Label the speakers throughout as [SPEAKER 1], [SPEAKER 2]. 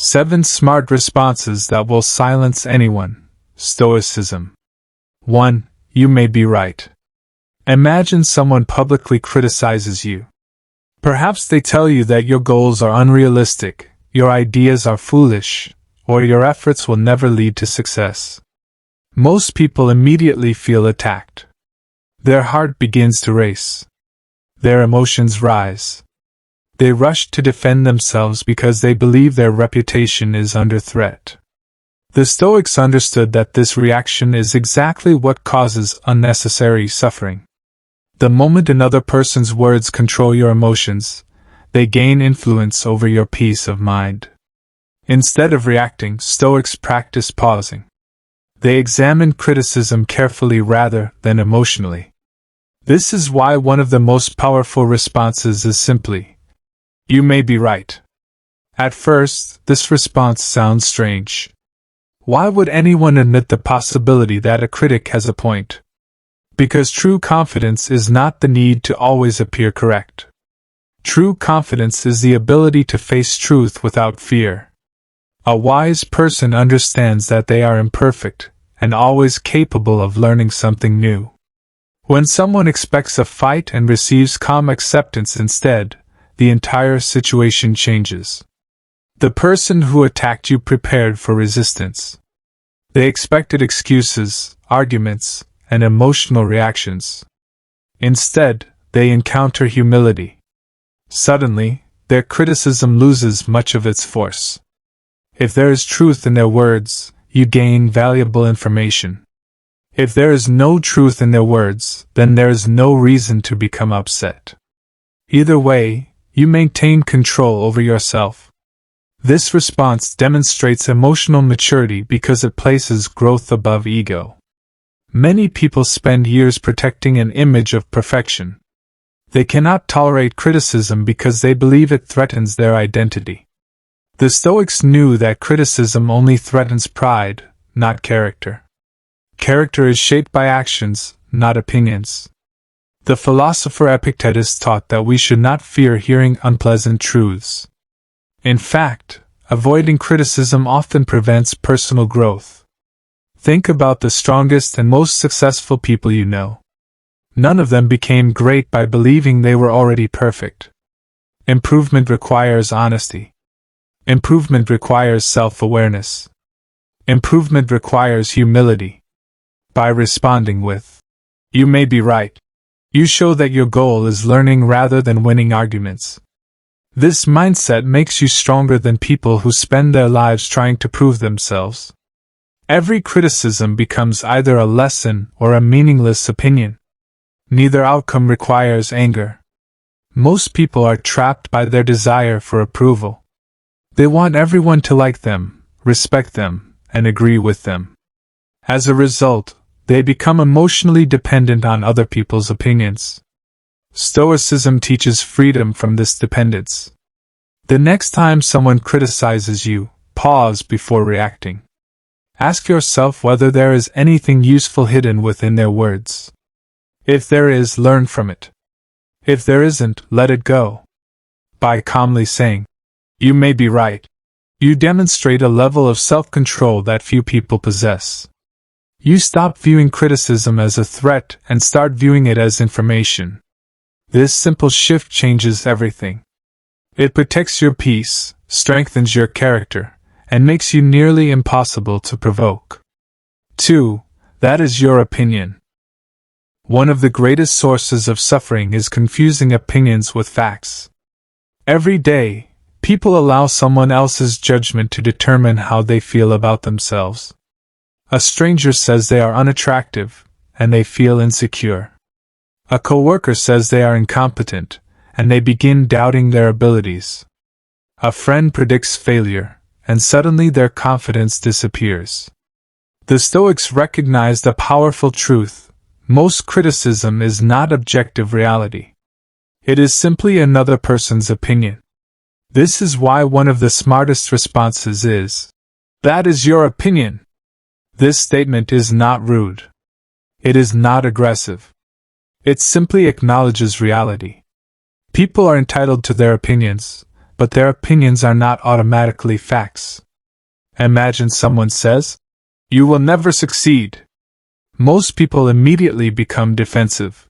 [SPEAKER 1] 7 smart responses that will silence anyone. Stoicism. 1. You may be right. Imagine someone publicly criticizes you. Perhaps they tell you that your goals are unrealistic, your ideas are foolish, or your efforts will never lead to success. Most people immediately feel attacked. Their heart begins to race. Their emotions rise. They rush to defend themselves because they believe their reputation is under threat. The Stoics understood that this reaction is exactly what causes unnecessary suffering. The moment another person's words control your emotions, they gain influence over your peace of mind. Instead of reacting, Stoics practice pausing. They examine criticism carefully rather than emotionally. This is why one of the most powerful responses is simply, "You may be right." At first, this response sounds strange. Why would anyone admit the possibility that a critic has a point? Because true confidence is not the need to always appear correct. True confidence is the ability to face truth without fear. A wise person understands that they are imperfect and always capable of learning something new. When someone expects a fight and receives calm acceptance instead, the entire situation changes. The person who attacked you prepared for resistance. They expected excuses, arguments, and emotional reactions. Instead, they encounter humility. Suddenly, their criticism loses much of its force. If there is truth in their words, you gain valuable information. If there is no truth in their words, then there is no reason to become upset. Either way, you maintain control over yourself. This response demonstrates emotional maturity because it places growth above ego. Many people spend years protecting an image of perfection. They cannot tolerate criticism because they believe it threatens their identity. The Stoics knew that criticism only threatens pride, not character. Character is shaped by actions, not opinions. The philosopher Epictetus taught that we should not fear hearing unpleasant truths. In fact, avoiding criticism often prevents personal growth. Think about the strongest and most successful people you know. None of them became great by believing they were already perfect. Improvement requires honesty. Improvement requires self-awareness. Improvement requires humility. By responding with, "You may be right," you show that your goal is learning rather than winning arguments. This mindset makes you stronger than people who spend their lives trying to prove themselves. Every criticism becomes either a lesson or a meaningless opinion. Neither outcome requires anger. Most people are trapped by their desire for approval. They want everyone to like them, respect them, and agree with them. As a result, they become emotionally dependent on other people's opinions. Stoicism teaches freedom from this dependence. The next time someone criticizes you, pause before reacting. Ask yourself whether there is anything useful hidden within their words. If there is, learn from it. If there isn't, let it go. By calmly saying, "You may be right," you demonstrate a level of self-control that few people possess. You stop viewing criticism as a threat and start viewing it as information. This simple shift changes everything. It protects your peace, strengthens your character, and makes you nearly impossible to provoke. 2. That is your opinion. One of the greatest sources of suffering is confusing opinions with facts. Every day, people allow someone else's judgment to determine how they feel about themselves. A stranger says they are unattractive, and they feel insecure. A coworker says they are incompetent, and they begin doubting their abilities. A friend predicts failure, and suddenly their confidence disappears. The Stoics recognized a powerful truth: most criticism is not objective reality. It is simply another person's opinion. This is why one of the smartest responses is, "That is your opinion." This statement is not rude. It is not aggressive. It simply acknowledges reality. People are entitled to their opinions, but their opinions are not automatically facts. Imagine someone says, "You will never succeed." Most people immediately become defensive.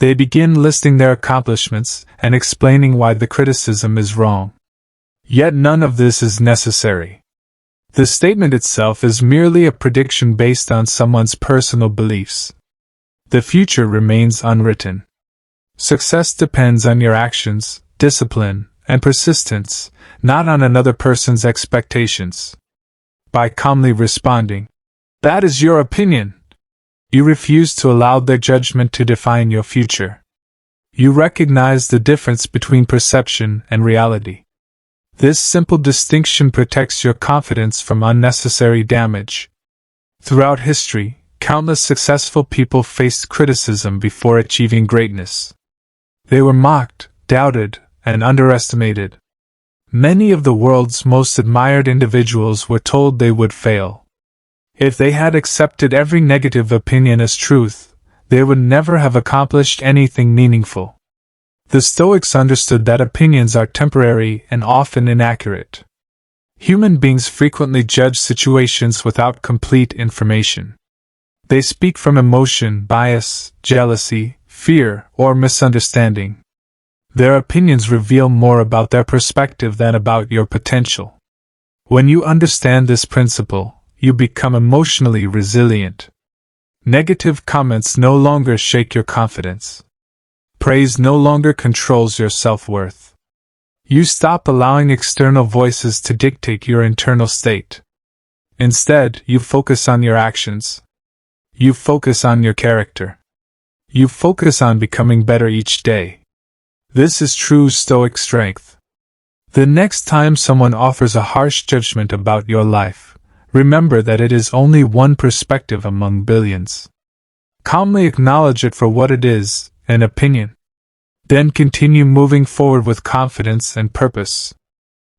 [SPEAKER 1] They begin listing their accomplishments and explaining why the criticism is wrong. Yet none of this is necessary. The statement itself is merely a prediction based on someone's personal beliefs. The future remains unwritten. Success depends on your actions, discipline, and persistence, not on another person's expectations. By calmly responding, "That is your opinion," you refuse to allow their judgment to define your future. You recognize the difference between perception and reality. This simple distinction protects your confidence from unnecessary damage. Throughout history, countless successful people faced criticism before achieving greatness. They were mocked, doubted, and underestimated. Many of the world's most admired individuals were told they would fail. If they had accepted every negative opinion as truth, they would never have accomplished anything meaningful. The Stoics understood that opinions are temporary and often inaccurate. Human beings frequently judge situations without complete information. They speak from emotion, bias, jealousy, fear, or misunderstanding. Their opinions reveal more about their perspective than about your potential. When you understand this principle, you become emotionally resilient. Negative comments no longer shake your confidence. Praise no longer controls your self-worth. You stop allowing external voices to dictate your internal state. Instead, you focus on your actions. You focus on your character. You focus on becoming better each day. This is true Stoic strength. The next time someone offers a harsh judgment about your life, remember that it is only one perspective among billions. Calmly acknowledge it for what it is, an opinion. Then continue moving forward with confidence and purpose.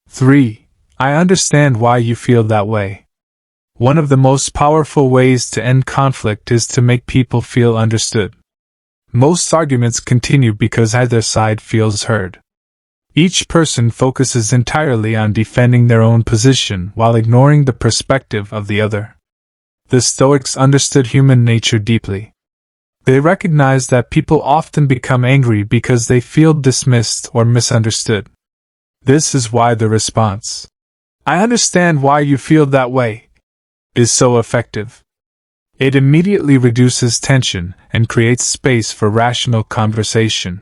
[SPEAKER 1] 3. I understand why you feel that way. One of the most powerful ways to end conflict is to make people feel understood. Most arguments continue because either side feels heard. Each person focuses entirely on defending their own position while ignoring the perspective of the other. The Stoics understood human nature deeply. They recognized that people often become angry because they feel dismissed or misunderstood. This is why the response, "I understand why you feel that way," is so effective. It immediately reduces tension and creates space for rational conversation.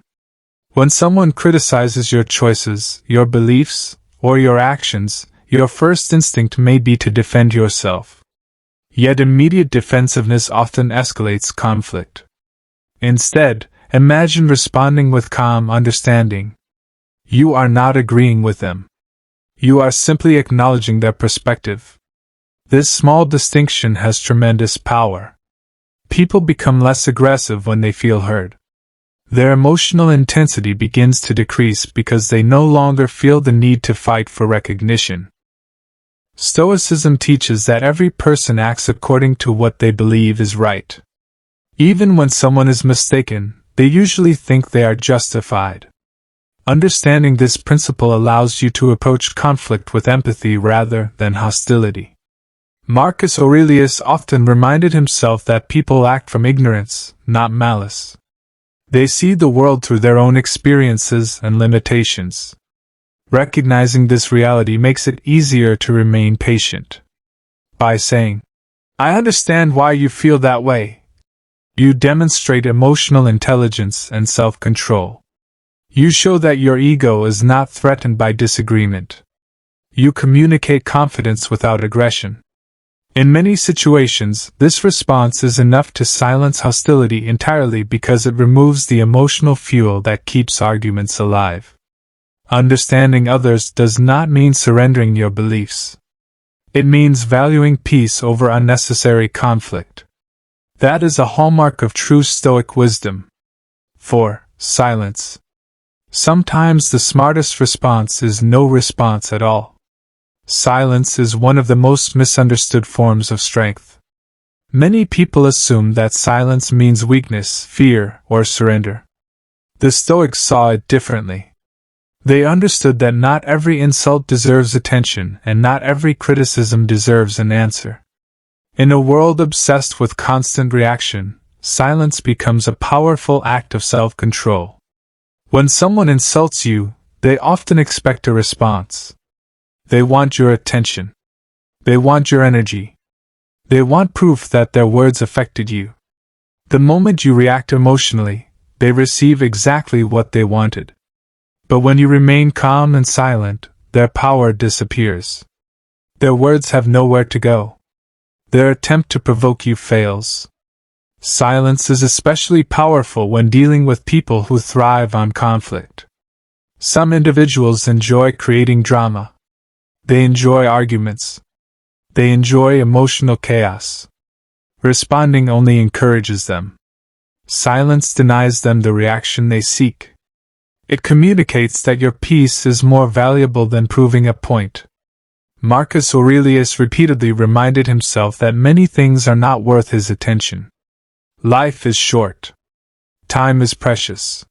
[SPEAKER 1] When someone criticizes your choices, your beliefs, or your actions, your first instinct may be to defend yourself. Yet immediate defensiveness often escalates conflict. Instead, imagine responding with calm understanding. You are not agreeing with them. You are simply acknowledging their perspective. This small distinction has tremendous power. People become less aggressive when they feel heard. Their emotional intensity begins to decrease because they no longer feel the need to fight for recognition. Stoicism teaches that every person acts according to what they believe is right. Even when someone is mistaken, they usually think they are justified. Understanding this principle allows you to approach conflict with empathy rather than hostility. Marcus Aurelius often reminded himself that people act from ignorance, not malice. They see the world through their own experiences and limitations. Recognizing this reality makes it easier to remain patient. By saying, "I understand why you feel that way," you demonstrate emotional intelligence and self-control. You show that your ego is not threatened by disagreement. You communicate confidence without aggression. In many situations, this response is enough to silence hostility entirely because it removes the emotional fuel that keeps arguments alive. Understanding others does not mean surrendering your beliefs. It means valuing peace over unnecessary conflict. That is a hallmark of true Stoic wisdom. 4. Silence. Sometimes the smartest response is no response at all. Silence is one of the most misunderstood forms of strength. Many people assume that silence means weakness, fear, or surrender. The Stoics saw it differently. They understood that not every insult deserves attention and not every criticism deserves an answer. In a world obsessed with constant reaction, silence becomes a powerful act of self-control. When someone insults you, they often expect a response. They want your attention. They want your energy. They want proof that their words affected you. The moment you react emotionally, they receive exactly what they wanted. But when you remain calm and silent, their power disappears. Their words have nowhere to go. Their attempt to provoke you fails. Silence is especially powerful when dealing with people who thrive on conflict. Some individuals enjoy creating drama. They enjoy arguments. They enjoy emotional chaos. Responding only encourages them. Silence denies them the reaction they seek. It communicates that your peace is more valuable than proving a point. Marcus Aurelius repeatedly reminded himself that many things are not worth his attention. Life is short. Time is precious.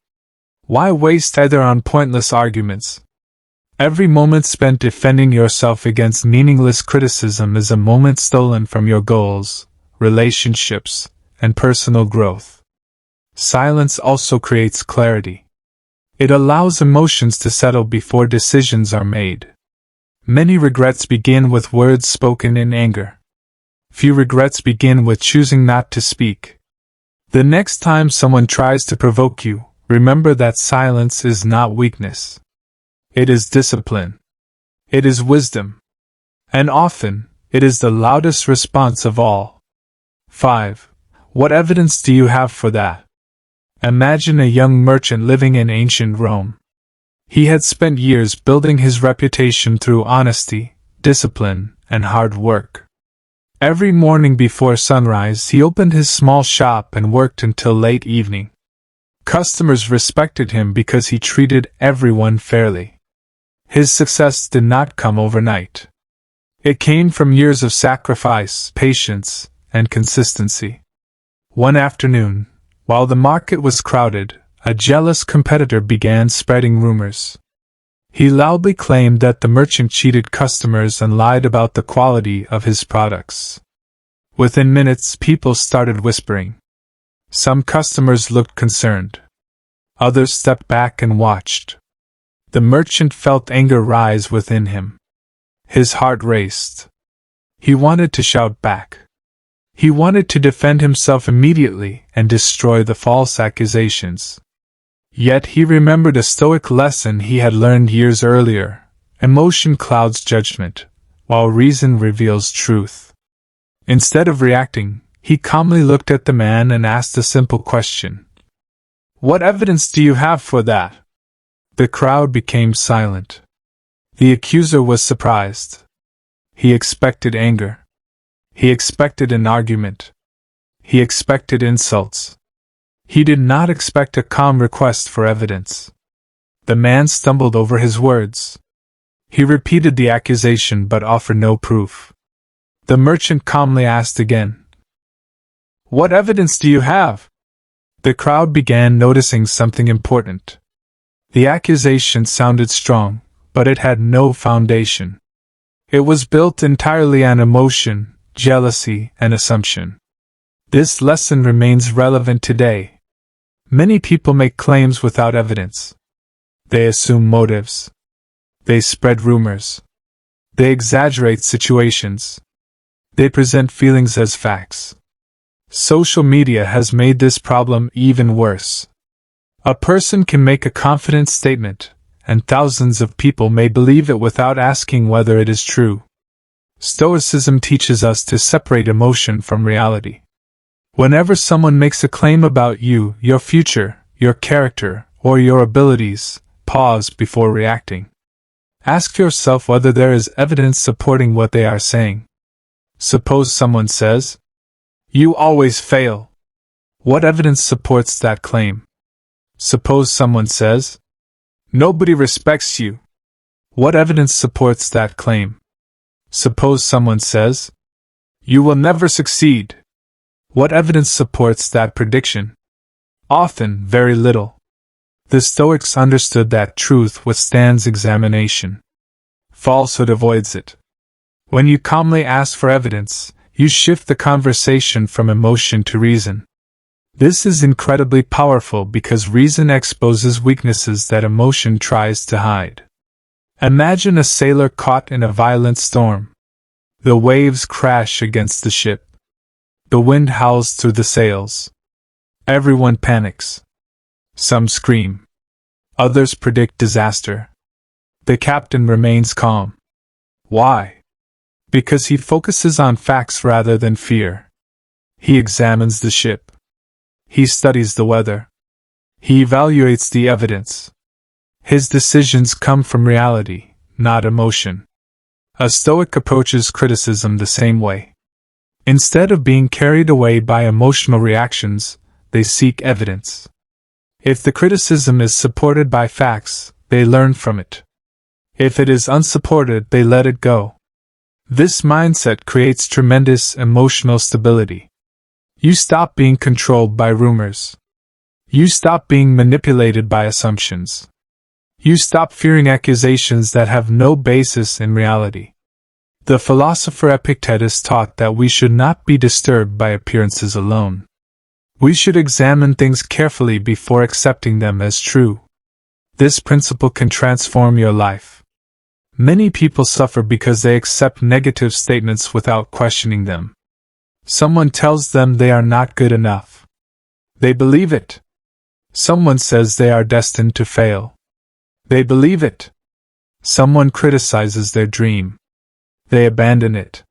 [SPEAKER 1] Why waste either on pointless arguments? Every moment spent defending yourself against meaningless criticism is a moment stolen from your goals, relationships, and personal growth. Silence also creates clarity. It allows emotions to settle before decisions are made. Many regrets begin with words spoken in anger. Few regrets begin with choosing not to speak. The next time someone tries to provoke you, remember that silence is not weakness. It is discipline. It is wisdom. And often, it is the loudest response of all. 5. What evidence do you have for that? Imagine a young merchant living in ancient Rome. He had spent years building his reputation through honesty, discipline, and hard work. Every morning before sunrise, he opened his small shop and worked until late evening. Customers respected him because he treated everyone fairly. His success did not come overnight. It came from years of sacrifice, patience, and consistency. One afternoon, while the market was crowded, a jealous competitor began spreading rumors. He loudly claimed that the merchant cheated customers and lied about the quality of his products. Within minutes, people started whispering. Some customers looked concerned. Others stepped back and watched. The merchant felt anger rise within him. His heart raced. He wanted to shout back. He wanted to defend himself immediately and destroy the false accusations. Yet he remembered a Stoic lesson he had learned years earlier: emotion clouds judgment, while reason reveals truth. Instead of reacting, he calmly looked at the man and asked a simple question. What evidence do you have for that? The crowd became silent. The accuser was surprised. He expected anger. He expected an argument. He expected insults. He did not expect a calm request for evidence. The man stumbled over his words. He repeated the accusation but offered no proof. The merchant calmly asked again, What evidence do you have? The crowd began noticing something important. The accusation sounded strong, but it had no foundation. It was built entirely on emotion, jealousy, and assumption. This lesson remains relevant today. Many people make claims without evidence. They assume motives. They spread rumors. They exaggerate situations. They present feelings as facts. Social media has made this problem even worse. A person can make a confident statement, and thousands of people may believe it without asking whether it is true. Stoicism teaches us to separate emotion from reality. Whenever someone makes a claim about you, your future, your character, or your abilities, pause before reacting. Ask yourself whether there is evidence supporting what they are saying. Suppose someone says, "You always fail." What evidence supports that claim? Suppose someone says, "Nobody respects you." What evidence supports that claim? Suppose someone says, "You will never succeed." What evidence supports that prediction? Often, very little. The Stoics understood that truth withstands examination. Falsehood avoids it. When you calmly ask for evidence, you shift the conversation from emotion to reason. This is incredibly powerful because reason exposes weaknesses that emotion tries to hide. Imagine a sailor caught in a violent storm. The waves crash against the ship. The wind howls through the sails. Everyone panics. Some scream. Others predict disaster. The captain remains calm. Why? Because he focuses on facts rather than fear. He examines the ship. He studies the weather. He evaluates the evidence. His decisions come from reality, not emotion. A Stoic approaches criticism the same way. Instead of being carried away by emotional reactions, they seek evidence. If the criticism is supported by facts, they learn from it. If it is unsupported, they let it go. This mindset creates tremendous emotional stability. You stop being controlled by rumors. You stop being manipulated by assumptions. You stop fearing accusations that have no basis in reality. The philosopher Epictetus taught that we should not be disturbed by appearances alone. We should examine things carefully before accepting them as true. This principle can transform your life. Many people suffer because they accept negative statements without questioning them. Someone tells them they are not good enough. They believe it. Someone says they are destined to fail. They believe it. Someone criticizes their dream. They abandon it.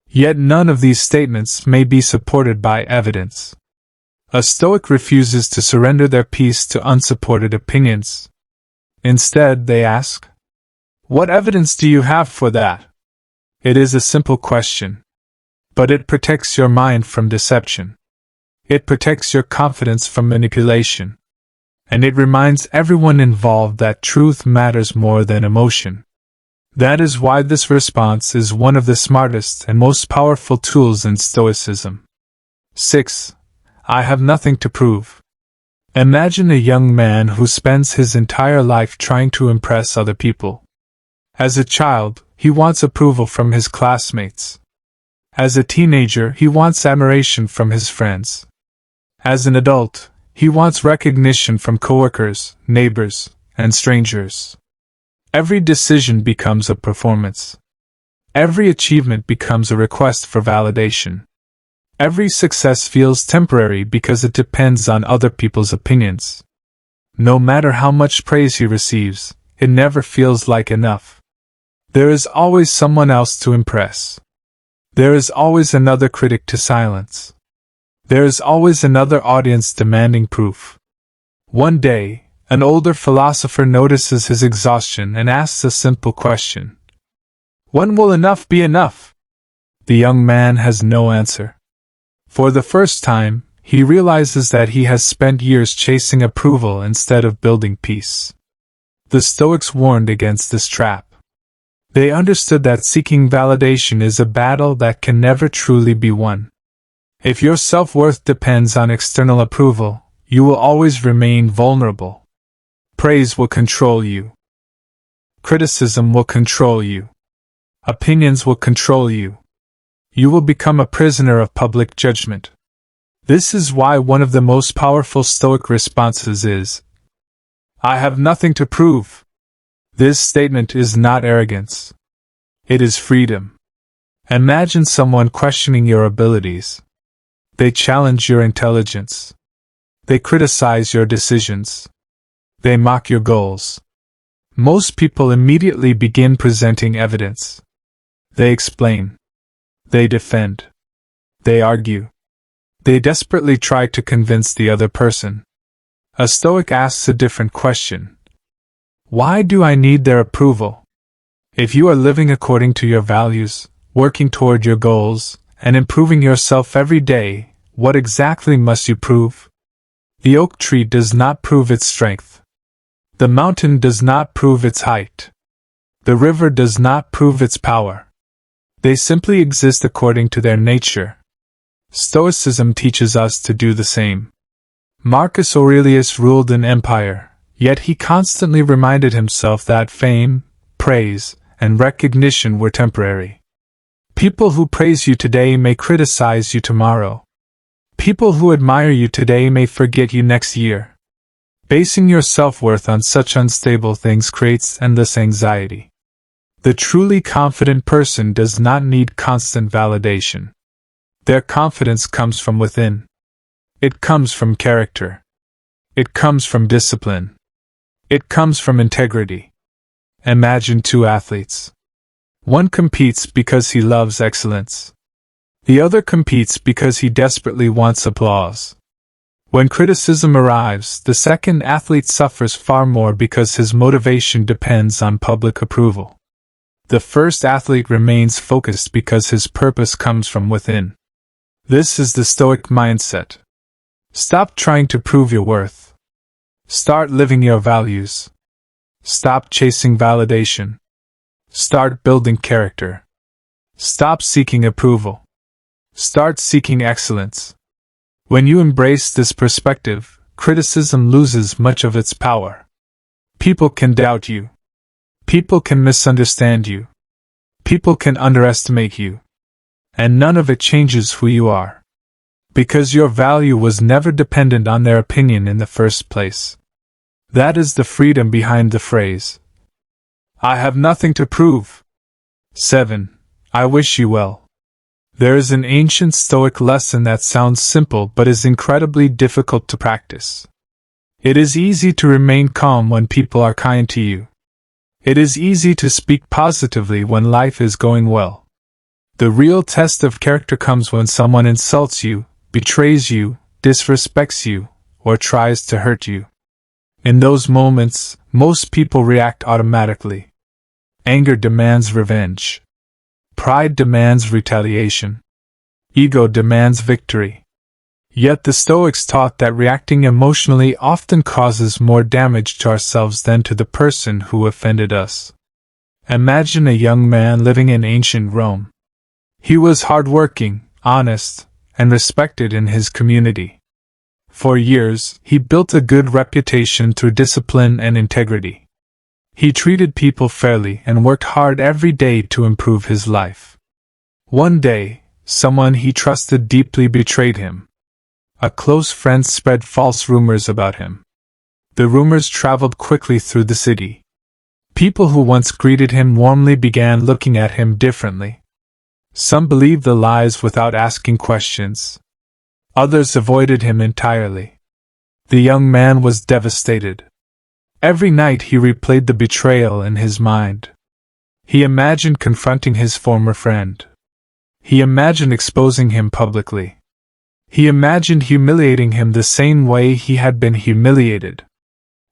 [SPEAKER 1] Yet none of these statements may be supported by evidence. A Stoic refuses to surrender their peace to unsupported opinions. Instead, they ask, "What evidence do you have for that?" It is a simple question. But it protects your mind from deception. It protects your confidence from manipulation. And it reminds everyone involved that truth matters more than emotion. That is why this response is one of the smartest and most powerful tools in Stoicism. 6. I have nothing to prove. Imagine a young man who spends his entire life trying to impress other people. As a child, he wants approval from his classmates. As a teenager, he wants admiration from his friends. As an adult, he wants recognition from coworkers, neighbors, and strangers. Every decision becomes a performance. Every achievement becomes a request for validation. Every success feels temporary because it depends on other people's opinions. No matter how much praise he receives, it never feels like enough. There is always someone else to impress. There is always another critic to silence. There is always another audience demanding proof. One day, an older philosopher notices his exhaustion and asks a simple question. When will enough be enough? The young man has no answer. For the first time, he realizes that he has spent years chasing approval instead of building peace. The Stoics warned against this trap. They understood that seeking validation is a battle that can never truly be won. If your self-worth depends on external approval, you will always remain vulnerable. Praise will control you. Criticism will control you. Opinions will control you. You will become a prisoner of public judgment. This is why one of the most powerful Stoic responses is, "I have nothing to prove." This statement is not arrogance. It is freedom. Imagine someone questioning your abilities. They challenge your intelligence. They criticize your decisions. They mock your goals. Most people immediately begin presenting evidence. They explain. They defend. They argue. They desperately try to convince the other person. A Stoic asks a different question. Why do I need their approval? If you are living according to your values, working toward your goals, and improving yourself every day, what exactly must you prove? The oak tree does not prove its strength. The mountain does not prove its height. The river does not prove its power. They simply exist according to their nature. Stoicism teaches us to do the same. Marcus Aurelius ruled an empire, Yet he constantly reminded himself that fame, praise, and recognition were temporary. People who praise you today may criticize you tomorrow. People who admire you today may forget you next year. Basing your self-worth on such unstable things creates endless anxiety. The truly confident person does not need constant validation. Their confidence comes from within. It comes from character. It comes from discipline. It comes from integrity. Imagine two athletes. One competes because he loves excellence. The other competes because he desperately wants applause. When criticism arrives, the second athlete suffers far more because his motivation depends on public approval. The first athlete remains focused because his purpose comes from within. This is the Stoic mindset. Stop trying to prove your worth. Start living your values. Stop chasing validation. Start building character. Stop seeking approval. Start seeking excellence. When you embrace this perspective, criticism loses much of its power. People can doubt you. People can misunderstand you. People can underestimate you. And none of it changes who you are. Because your value was never dependent on their opinion in the first place. That is the freedom behind the phrase, "I have nothing to prove." 7. I wish you well. There is an ancient Stoic lesson that sounds simple but is incredibly difficult to practice. It is easy to remain calm when people are kind to you. It is easy to speak positively when life is going well. The real test of character comes when someone insults you, betrays you, disrespects you, or tries to hurt you. In those moments, most people react automatically. Anger demands revenge. Pride demands retaliation. Ego demands victory. Yet the Stoics taught that reacting emotionally often causes more damage to ourselves than to the person who offended us. Imagine a young man living in ancient Rome. He was hardworking, honest, and respected in his community. For years, he built a good reputation through discipline and integrity. He treated people fairly and worked hard every day to improve his life. One day, someone he trusted deeply betrayed him. A close friend spread false rumors about him. The rumors traveled quickly through the city. People who once greeted him warmly began looking at him differently. Some believed the lies without asking questions. Others avoided him entirely. The young man was devastated. Every night he replayed the betrayal in his mind. He imagined confronting his former friend. He imagined exposing him publicly. He imagined humiliating him the same way he had been humiliated.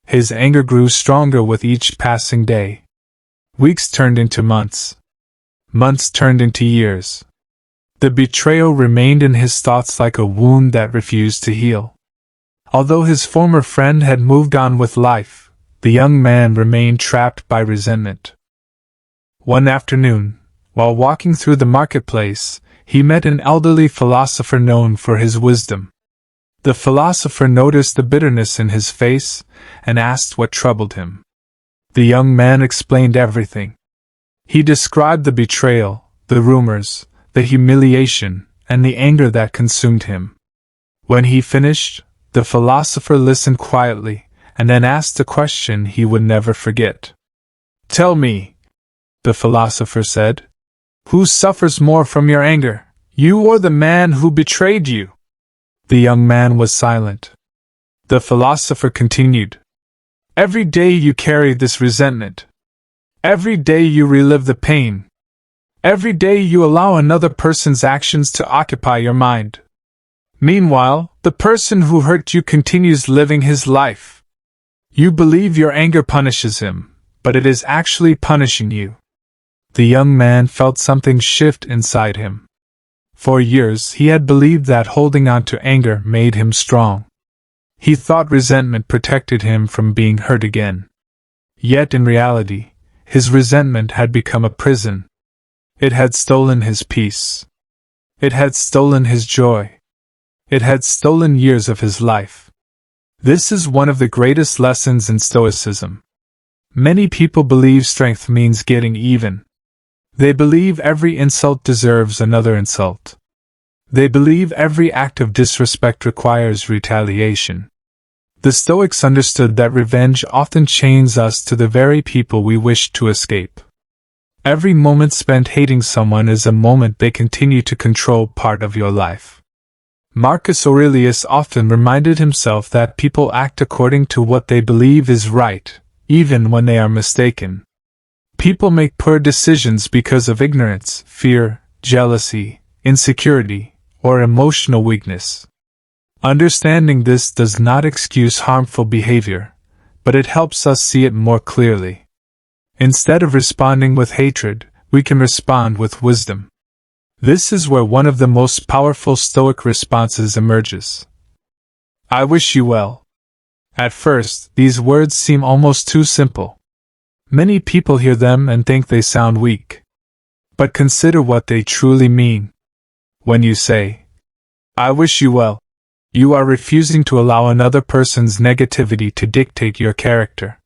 [SPEAKER 1] His anger grew stronger with each passing day. Weeks turned into months. Months turned into years. The betrayal remained in his thoughts like a wound that refused to heal. Although his former friend had moved on with life, the young man remained trapped by resentment. One afternoon, while walking through the marketplace, he met an elderly philosopher known for his wisdom. The philosopher noticed the bitterness in his face and asked what troubled him. The young man explained everything. He described the betrayal, the rumors, the humiliation, and the anger that consumed him. When he finished, the philosopher listened quietly and then asked a question he would never forget. "Tell me," the philosopher said, "who suffers more from your anger, you or the man who betrayed you?" The young man was silent. The philosopher continued, "Every day you carry this resentment. Every day you relive the pain. Every day you allow another person's actions to occupy your mind. Meanwhile, the person who hurt you continues living his life. You believe your anger punishes him, but it is actually punishing you." The young man felt something shift inside him. For years he had believed that holding on to anger made him strong. He thought resentment protected him from being hurt again. Yet in reality, his resentment had become a prison. It had stolen his peace. It had stolen his joy. It had stolen years of his life. This is one of the greatest lessons in Stoicism. Many people believe strength means getting even. They believe every insult deserves another insult. They believe every act of disrespect requires retaliation. The Stoics understood that revenge often chains us to the very people we wish to escape. Every moment spent hating someone is a moment they continue to control part of your life. Marcus Aurelius often reminded himself that people act according to what they believe is right, even when they are mistaken. People make poor decisions because of ignorance, fear, jealousy, insecurity, or emotional weakness. Understanding this does not excuse harmful behavior, but it helps us see it more clearly. Instead of responding with hatred, we can respond with wisdom. This is where one of the most powerful Stoic responses emerges. I wish you well. At first, these words seem almost too simple. Many people hear them and think they sound weak. But consider what they truly mean. When you say, I wish you well, you are refusing to allow another person's negativity to dictate your character.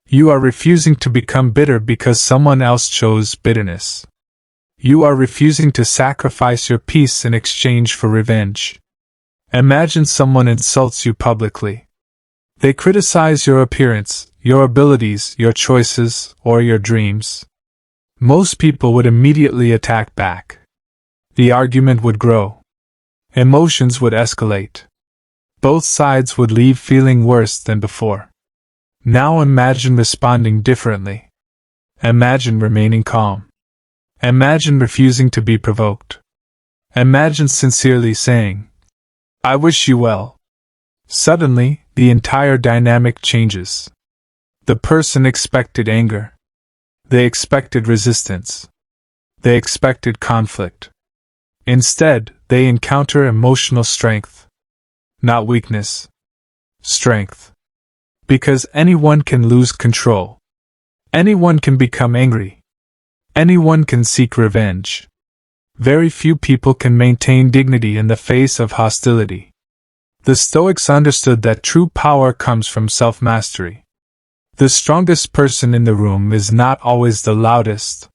[SPEAKER 1] You are refusing to become bitter because someone else chose bitterness. You are refusing to sacrifice your peace in exchange for revenge. Imagine someone insults you publicly. They criticize your appearance, your abilities, your choices, or your dreams. Most people would immediately attack back. The argument would grow. Emotions would escalate. Both sides would leave feeling worse than before. Now imagine responding differently. Imagine remaining calm. Imagine refusing to be provoked. Imagine sincerely saying, I wish you well. Suddenly, the entire dynamic changes. The person expected anger. They expected resistance. They expected conflict. Instead, they encounter emotional strength. Not weakness. Strength. Because anyone can lose control. Anyone can become angry. Anyone can seek revenge. Very few people can maintain dignity in the face of hostility. The Stoics understood that true power comes from self-mastery. The strongest person in the room is not always the loudest.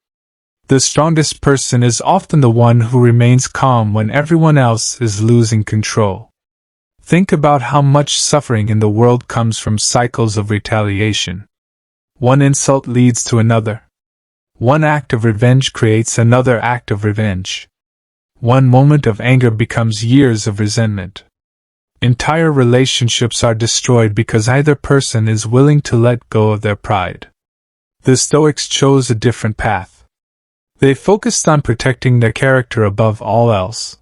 [SPEAKER 1] The strongest person is often the one who remains calm when everyone else is losing control. Think about how much suffering in the world comes from cycles of retaliation. One insult leads to another. One act of revenge creates another act of revenge. One moment of anger becomes years of resentment. Entire relationships are destroyed because either person is willing to let go of their pride. The Stoics chose a different path. They focused on protecting their character above all else.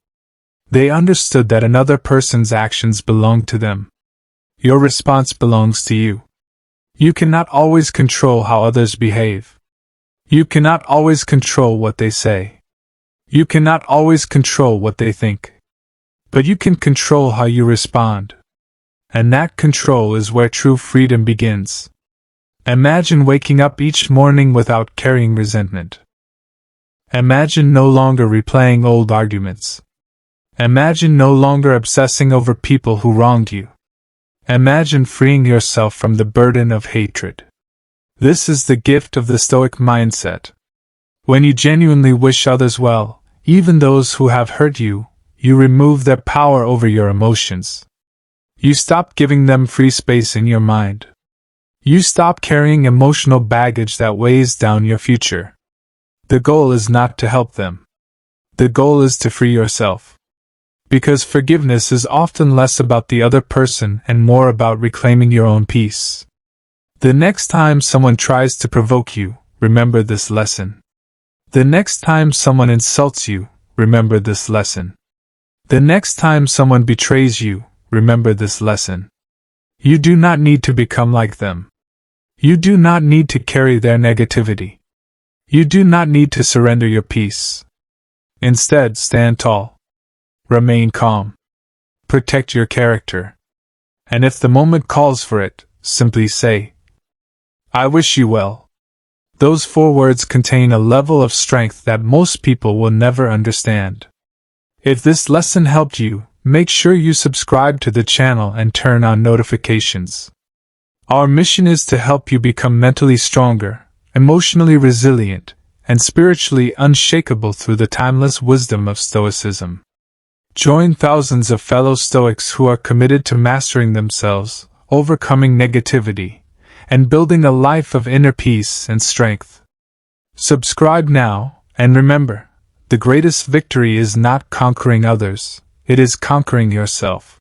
[SPEAKER 1] They understood that another person's actions belong to them. Your response belongs to you. You cannot always control how others behave. You cannot always control what they say. You cannot always control what they think. But you can control how you respond. And that control is where true freedom begins. Imagine waking up each morning without carrying resentment. Imagine no longer replaying old arguments. Imagine no longer obsessing over people who wronged you. Imagine freeing yourself from the burden of hatred. This is the gift of the Stoic mindset. When you genuinely wish others well, even those who have hurt you, you remove their power over your emotions. You stop giving them free space in your mind. You stop carrying emotional baggage that weighs down your future. The goal is not to help them. The goal is to free yourself. Because forgiveness is often less about the other person and more about reclaiming your own peace. The next time someone tries to provoke you, remember this lesson. The next time someone insults you, remember this lesson. The next time someone betrays you, remember this lesson. You do not need to become like them. You do not need to carry their negativity. You do not need to surrender your peace. Instead, stand tall. Remain calm. Protect your character. And if the moment calls for it, simply say, I wish you well. Those 4 words contain a level of strength that most people will never understand. If this lesson helped you, Make sure you subscribe to the channel and turn on notifications. Our mission is to help you become mentally stronger, emotionally resilient, and spiritually unshakable through the timeless wisdom of Stoicism. Join thousands of fellow Stoics who are committed to mastering themselves, overcoming negativity, and building a life of inner peace and strength. Subscribe now, and remember, the greatest victory is not conquering others, it is conquering yourself.